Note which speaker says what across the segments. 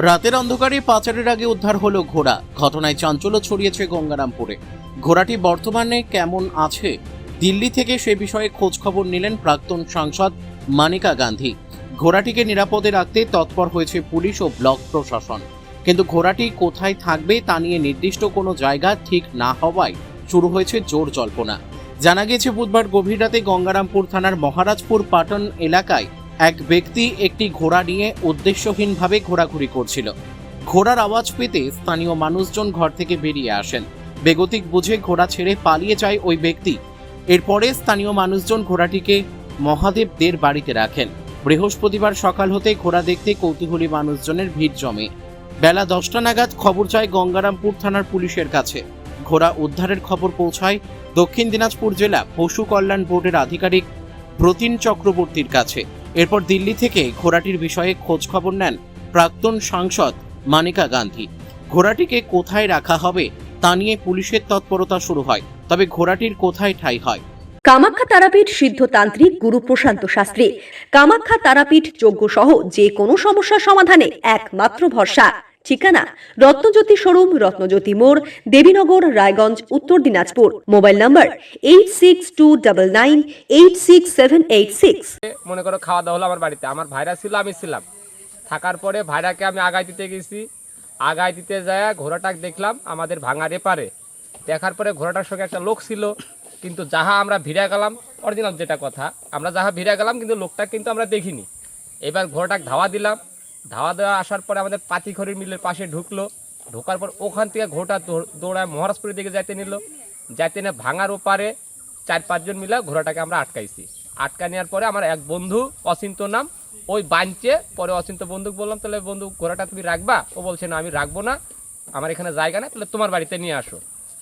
Speaker 1: রাতের অন্ধকারে পাচারের আগে উদ্ধার হলো ঘোড়া। ঘটনায় চাঞ্চল্য ছড়িয়েছে গঙ্গারামপুরে। ঘোড়াটি বর্তমানে কেমন আছে, দিল্লি থেকে সে বিষয়ে খোঁজ খবর নিলেন প্রাক্তন সাংসদ মানিকা গান্ধী। ঘোড়াটিকে নিরাপদে রাখতে তৎপর হয়েছে পুলিশ ও ব্লক প্রশাসন, কিন্তু ঘোড়াটি কোথায় থাকবে তা নিয়ে নির্দিষ্ট কোনো জায়গা ঠিক না হওয়ায় শুরু হয়েছে জোর জল্পনা। জানা গেছে বুধবার গভীর রাতে গঙ্গারামপুর থানার মহারাজপুর পাটন এলাকায় এক ব্যক্তি একটি ঘোড়া নিয়ে উদ্দেশ্যহীনভাবে ঘোরাঘুরি করছিল। ঘোড়ার আওয়াজ পেতে স্থানীয় মানুষজন ঘর থেকে বেরিয়ে আসেন। বেগতিক বুঝে ঘোড়া ছেড়ে পালিয়ে যায় ওই ব্যক্তি। এরপরে স্থানীয় মানুষজন ঘোড়াটিকে মহাদেবদের বাড়িতে রাখেন। বৃহস্পতিবার সকাল হতে ঘোড়া দেখতে কৌতূহলী মানুষজনের ভিড় জমে। বেলা 10টা নাগাদ খবর যায় গঙ্গারামপুর থানার পুলিশের কাছে। ঘোড়া উদ্ধারের খবর পৌঁছায় দক্ষিণ দিনাজপুর জেলা পশু কল্যাণ বোর্ডের আধিকারিক প্রতীন চক্রবর্তীর কাছে। এরপর দিল্লি থেকে ঘোড়াটির বিষয়ে খোঁজ খবর নেন প্রাক্তন সাংসদ মানিকা গান্ধী। ঘোড়াটিকে কোথায় রাখা হবে তা নিয়ে পুলিশের তৎপরতা শুরু হয়, তবে ঘোড়াটির কোথায় ঠাঁই হয়।
Speaker 2: কামাখ্যা তারাপীঠ সিদ্ধতান্ত্রিক গুরু প্রশান্ত শাস্ত্রী। কামাখ্যা তারাপীঠ যজ্ঞ সহ যে কোনো সমস্যার সমাধানে একমাত্র ভরসা। ঠিকানা রত্নজ্যোতি শোরুম, রত্নজ্যোতি মোড়, দেবীনগর, রায়গঞ্জ, উত্তর দিনাজপুর। মোবাইল নম্বর 8629986786।
Speaker 3: মনে করো খাওয়া দাওয়া হলো আমার বাড়িতে, আমার ভাইরা ছিল, আমি ছিলাম। থাকার পরে ভাইরাকে আমি আগায় দিতে গেছি। আগায় দিতে যায় ঘোড়াটাকে দেখলাম আমাদের ভাঙার এপারে। দেখার পরে ঘোড়াটার সঙ্গে একটা লোক ছিল, কিন্তু যাহা আমরা ভিড়ে গেলাম, অরিজিনাল যেটা কথা, আমরা যাহা ভিড়ে গেলাম কিন্তু লোকটা কিন্তু আমরা দেখিনি। এবার ঘোড়াটাকে ধাওয়া দিলাম। ধাওয়া দেওয়া আসার পরে আমাদের পাতিখড়ির মিলের পাশে ঢুকলো। ঢোকার পর ওখান থেকে ঘোড়াটা দৌড়ায় মহারাজপুরের দিকে যাইতে নিল। যাইতে নিয়ে ভাঙার ওপারে 4-5 জন মিলে ঘোড়াটাকে আমরা আটকাইছি। আটকা নেওয়ার পরে আমার এক বন্ধু অচিন্ত নাম, ওই বাঞ্চে পরে অচিন্ত বন্ধুকে বললাম, তাহলে বন্ধু ঘোড়াটা তুমি রাখবা? ও বলছে না, আমি রাখবো না, আমার এখানে জায়গা না, তাহলে তোমার বাড়িতে নিয়ে আসো।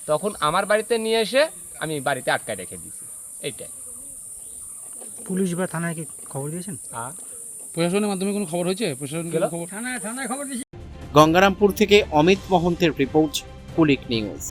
Speaker 3: তখন আমার বাড়িতে নিয়ে এসে আমি বাড়িতে আটকায় রেখে দিয়েছি। এইটাই।
Speaker 4: পুলিশ বা থানায় কি খবর দিয়েছেন?
Speaker 5: প্রশাসনের মাধ্যমে কোনো খবর হয়েছে? প্রশাসনের খবর
Speaker 4: থানায় খবর দিয়েছি।
Speaker 1: গঙ্গারামপুর থেকে অমিত মহন্তের রিপোর্ট, কুলিক নিউজ।